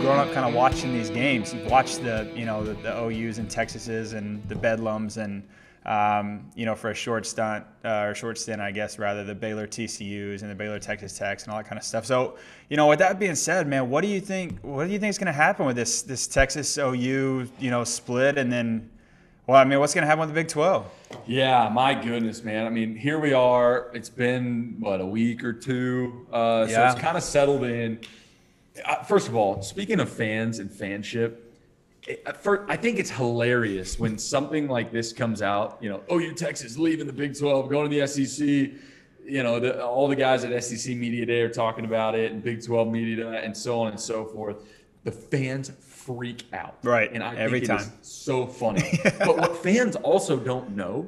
grown up kind of watching these games. You've watched the OUs and Texases and the Bedlams and for a short stint, I guess, rather, the Baylor TCUs and the Baylor Texas Techs and all that kind of stuff. So, with that being said, man, what do you think is going to happen with this Texas OU, split? And then, what's going to happen with the Big 12? Yeah, my goodness, man. I mean, here we are. It's been, a week or two. So it's kind of settled in. First of all, speaking of fans and fanship, I think it's hilarious when something like this comes out. OU Texas leaving the Big 12, going to the SEC. All the guys at SEC Media Day are talking about it, and Big 12 Media Day, and so on and so forth. The fans freak out. Right. And I every think time. it is so funny. But what fans also don't know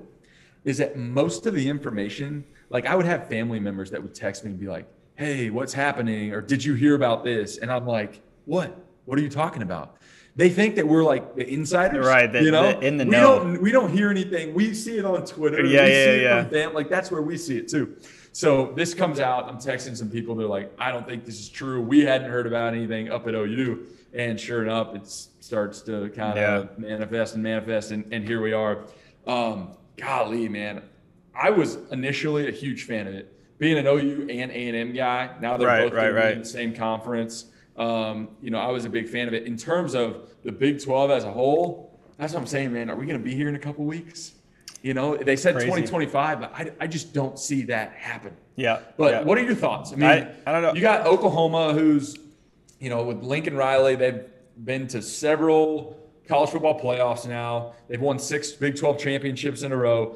is that most of the information, like, I would have family members that would text me and be like, hey, what's happening? Or did you hear about this? And I'm like, what? What are you talking about? They think that we're like the insiders, right? In the know. We don't hear anything. We see it on Twitter. Yeah, we see it from them. Like, that's where we see it too. So this comes out. I'm texting some people. They're like, I don't think this is true. We hadn't heard about anything up at OU. And sure enough, it starts to kind of manifest. And here we are. Golly, man. I was initially a huge fan of it. Being an OU and A&M guy, now they're both in the same conference. I was a big fan of it. In terms of the Big 12 as a whole, that's what I'm saying, man. Are we going to be here in a couple weeks? They said Crazy. 2025, but I just don't see that happen. Yeah. But what are your thoughts? I mean, I don't know. You got Oklahoma, who's, with Lincoln Riley, they've been to several college football playoffs now. They've won 6 Big 12 championships in a row.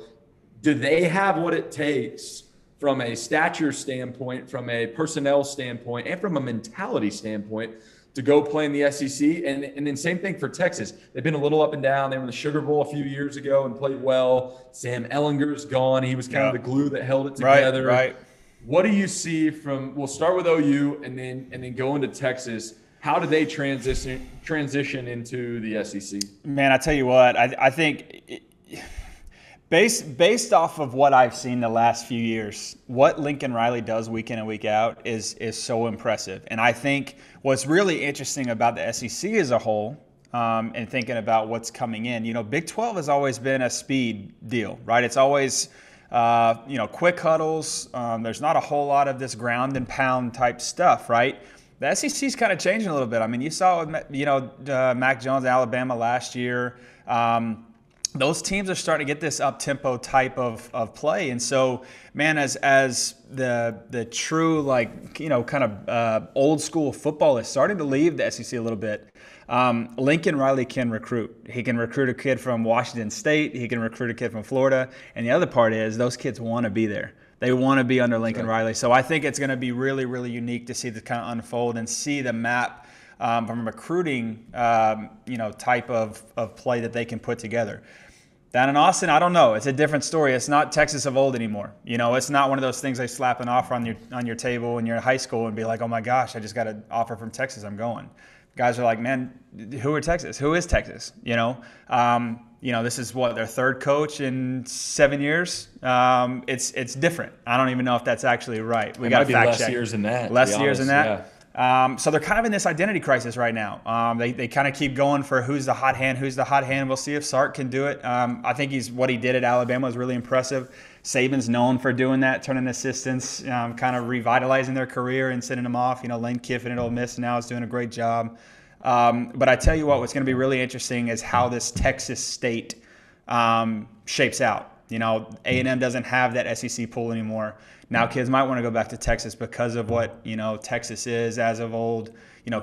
Do they have what it takes from a stature standpoint, from a personnel standpoint, and from a mentality standpoint to go play in the SEC? And then same thing for Texas. They've been a little up and down. They were in the Sugar Bowl a few years ago and played well. Sam Ellinger's gone. He was kind of the glue that held it together. Right. What do you see we'll start with OU and then go into Texas. How do they transition into the SEC? Man, I tell you what, I think based off of what I've seen the last few years, what Lincoln Riley does week in and week out is so impressive. And I think what's really interesting about the SEC as a whole, and thinking about what's coming in, Big 12 has always been a speed deal, right? It's always, quick huddles. There's not a whole lot of this ground and pound type stuff, right? The SEC's kind of changing a little bit. I mean, you saw, Mac Jones, Alabama last year. Those teams are starting to get this up-tempo type of play. And so, man, as the true, old school football is starting to leave the SEC a little bit, Lincoln Riley can recruit. He can recruit a kid from Washington State. He can recruit a kid from Florida. And the other part is those kids want to be there. They want to be under Lincoln Riley. So I think it's going to be really, really unique to see this kind of unfold and see the map from a recruiting, type of play that they can put together. Down in Austin, I don't know. It's a different story. It's not Texas of old anymore. It's not one of those things they slap an offer on your table when you're in high school and be like, oh my gosh, I just got an offer from Texas. I'm going. Guys are like, man, who are Texas? Who is Texas? This is their third coach in 7 years. It's different. I don't even know if that's actually right. We got to fact check. Less years than that. Less years than that. Yeah. So they're kind of in this identity crisis right now. They kind of keep going for who's the hot hand. We'll see if Sark can do it. I think what he did at Alabama was really impressive. Saban's known for doing that, turning assistants, kind of revitalizing their career and sending them off. Lane Kiffin at Ole Miss now is doing a great job. But I tell you what's going to be really interesting is how this Texas state shapes out. A&M doesn't have that SEC pool anymore. Now kids might want to go back to Texas because of what, Texas is as of old.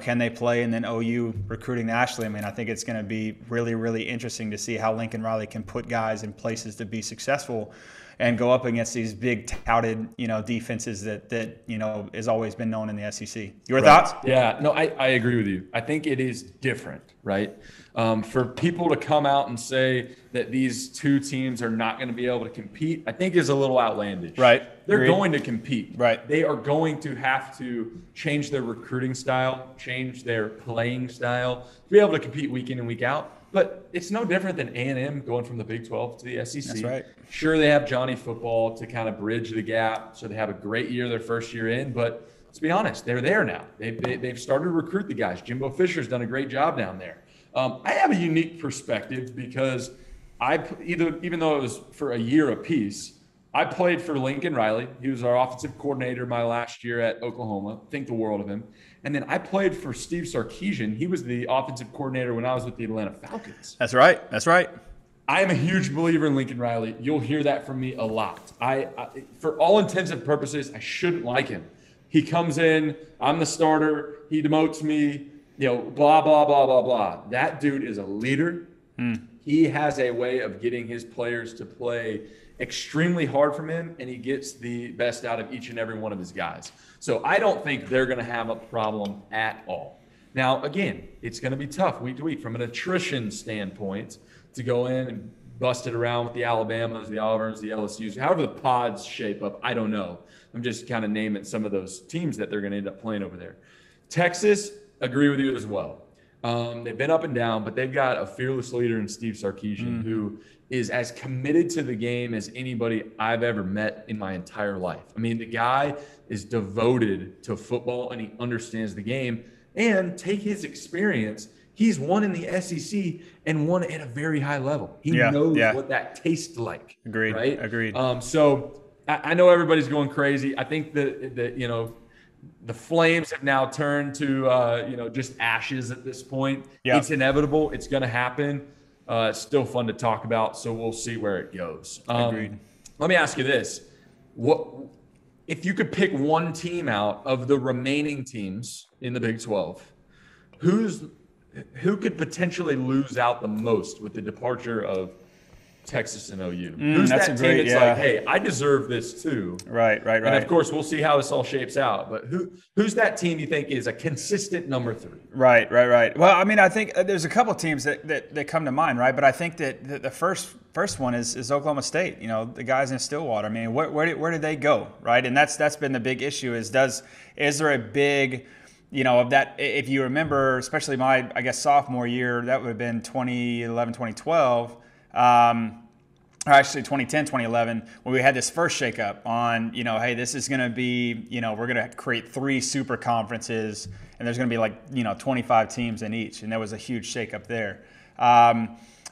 Can they play? And then OU recruiting nationally. I mean, I think it's going to be really, really interesting to see how Lincoln Riley can put guys in places to be successful and go up against these big touted, defenses that has always been known in the SEC. Your thoughts? Yeah, no, I agree with you. I think it is different, right? For people to come out and say that these two teams are not going to be able to compete, I think is a little outlandish. Right. They're going to compete. Right. They are going to have to change their recruiting style, change their playing style to be able to compete week in and week out. But it's no different than A&M going from the Big 12 to the SEC. That's right. Sure, they have Johnny Football to kind of bridge the gap, so they have a great year their first year in. But let's be honest, they're there now. They've started to recruit the guys. Jimbo Fisher's done a great job down there. I have a unique perspective because even though it was for a year apiece, I played for Lincoln Riley. He was our offensive coordinator my last year at Oklahoma. Think the world of him. And then I played for Steve Sarkisian. He was the offensive coordinator when I was with the Atlanta Falcons. That's right. That's right. I am a huge believer in Lincoln Riley. You'll hear that from me a lot. I for all intents and purposes, I shouldn't like him. He comes in, I'm the starter, he demotes me, blah, blah, blah, blah, blah. That dude is a leader. He has a way of getting his players to play extremely hard from him, and he gets the best out of each and every one of his guys. So I don't think they're going to have a problem at all. Now, again, it's going to be tough week to week from an attrition standpoint to go in and bust it around with the Alabamas, the Auburns, the LSUs, however the pods shape up. I don't know. I'm just kind of naming some of those teams that they're going to end up playing over there. Texas, agree with you as well. They've been up and down, but they've got a fearless leader in Steve Sarkisian who is as committed to the game as anybody I've ever met in my entire life. I mean, the guy is devoted to football and he understands the game. And take his experience, he's won in the SEC and won at a very high level. He knows what that tastes like. Agreed. Right? Agreed. So I know everybody's going crazy. I think that the flames have now turned to just ashes at this point. Yep. It's inevitable. It's going to happen. It's still fun to talk about, so we'll see where it goes. Agreed. Let me ask you this: if you could pick one team out of the remaining teams in the Big 12, who could potentially lose out the most with the departure of Texas and OU? Who's that team that's like, hey, I deserve this too? Right. And of course, we'll see how this all shapes out. But who's that team you think is a consistent number 3? Right. Well, I mean, I think there's a couple teams that come to mind, right? But I think that the first one is Oklahoma State. The guys in Stillwater. I mean, where did they go, right? And that's been the big issue. Is there a big of that, if you remember, especially my, I guess, sophomore year, that would have been 2011, 2012. Or actually 2010, 2011, when we had this first shakeup on, hey, this is going to be, we're going to create 3 super conferences and there's going to be 25 teams in each. And there was a huge shakeup there.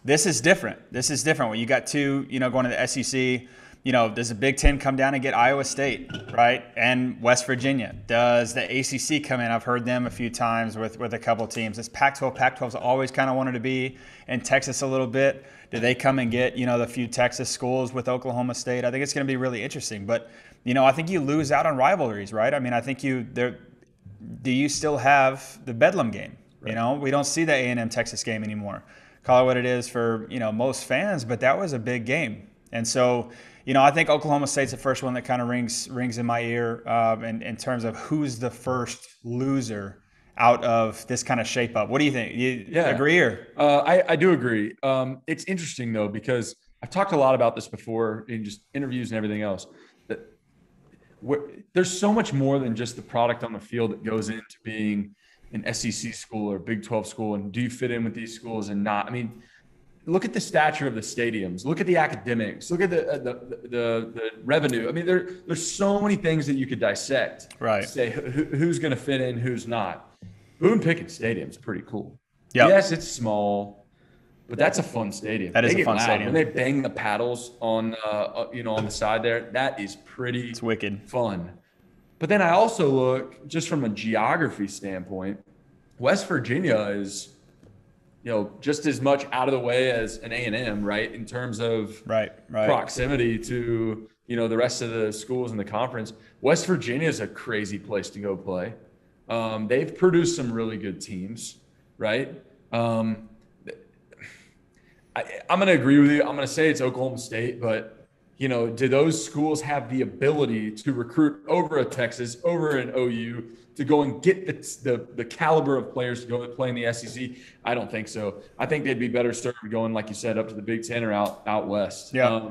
This is different. When you got 2, going to the SEC, does the Big Ten come down and get Iowa State, right? And West Virginia. Does the ACC come in? I've heard them a few times with a couple teams. It's Pac-12. Pac-12's always kind of wanted to be in Texas a little bit. Do they come and get, the few Texas schools with Oklahoma State? I think it's going to be really interesting. But, I think you lose out on rivalries, right? I mean, I think do you still have the Bedlam game? Right. We don't see the A&M Texas game anymore. Call it what it is for, most fans, but that was a big game. And so, I think Oklahoma State's the first one that kind of rings in my ear in terms of who's the first loser out of this kind of shape up. What do you think? You agree or? I do agree. It's interesting though, because I've talked a lot about this before in just interviews and everything else, that there's so much more than just the product on the field that goes into being an SEC school or Big 12 school. And do you fit in with these schools and not? I mean, look at the stature of the stadiums. Look at the academics. Look at the revenue. I mean, there's so many things that you could dissect. Right. Say who's going to fit in, who's not. Boone Pickens Stadium's pretty cool. Yep. Yes, it's small, but that's a fun stadium. That is a fun stadium. When they bang the paddles on on the side there, that is pretty. It's wicked. Fun. But then I also look just from a geography standpoint. West Virginia is, just as much out of the way as an A&M, right? In terms of proximity to, the rest of the schools in the conference. West Virginia is a crazy place to go play. They've produced some really good teams, right? I'm going to agree with you. I'm going to say it's Oklahoma State, but, do those schools have the ability to recruit over a Texas, over an OU, to go and get the caliber of players to go and play in the SEC? I don't think so. I think they'd be better served going, like you said, up to the Big Ten or out west. Yeah.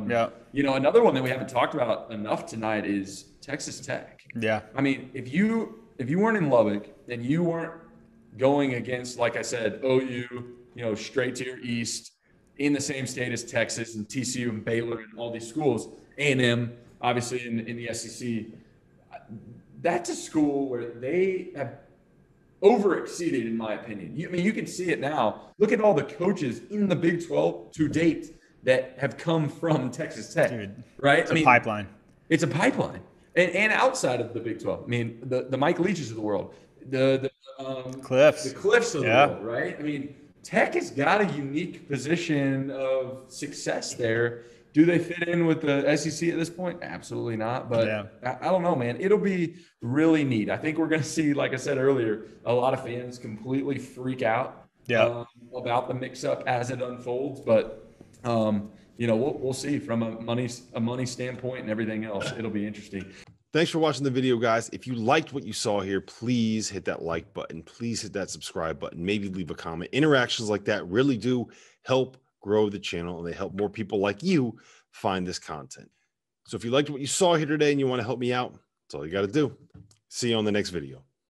Another one that we haven't talked about enough tonight is Texas Tech. Yeah. I mean, if you weren't in Lubbock and you weren't going against, like I said, OU, straight to your east, in the same state as Texas and TCU and Baylor and all these schools, A&M, obviously in the SEC, that's a school where they have over-exceeded, in my opinion. I mean, you can see it now. Look at all the coaches in the Big 12 to date that have come from Texas Tech, Dude, right? It's a pipeline. It's a pipeline. And outside of the Big 12. I mean, the Mike Leaches of the world, the Cliffs. The Cliffs of the world, right? I mean, Tech has got a unique position of success there. Do they fit in with the SEC at this point? Absolutely not. But I don't know, man. It'll be really neat. I think we're going to see, like I said earlier, a lot of fans completely freak out about the mix-up as it unfolds. But you know, we'll see from a money standpoint and everything else. It'll be interesting. Thanks for watching the video, guys. If you liked what you saw here, please hit that like button. Please hit that subscribe button. Maybe leave a comment. Interactions like that really do help grow the channel, and they help more people like you find this content. So if you liked what you saw here today and you want to help me out, that's all you got to do. See you on the next video.